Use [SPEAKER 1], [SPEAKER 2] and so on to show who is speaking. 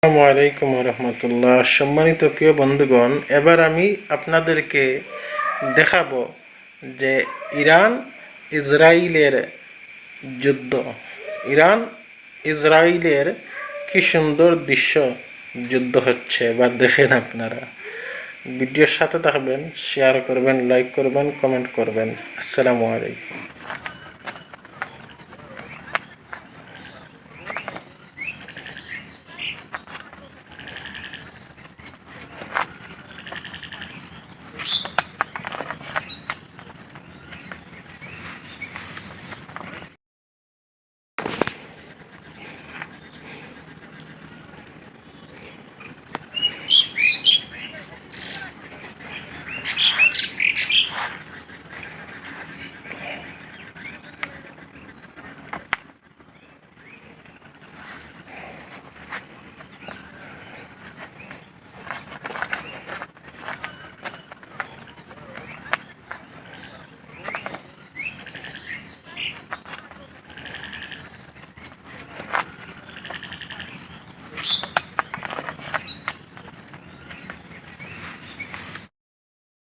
[SPEAKER 1] আসসালামু আলাইকুম রহমতুল্লাহ। সম্মানিত প্রিয় বন্ধুগণ, এবার আমি আপনাদেরকে দেখাবো যে ইরান ইসরায়েলের যুদ্ধ। ইরান ইসরায়েলের কি সুন্দর দৃশ্য যুদ্ধ হচ্ছে, বা দেখেন আপনারা। ভিডিওর সাথে থাকবেন, শেয়ার করবেন, লাইক করবেন, কমেন্ট করবেন। আসসালামু আলাইকুম।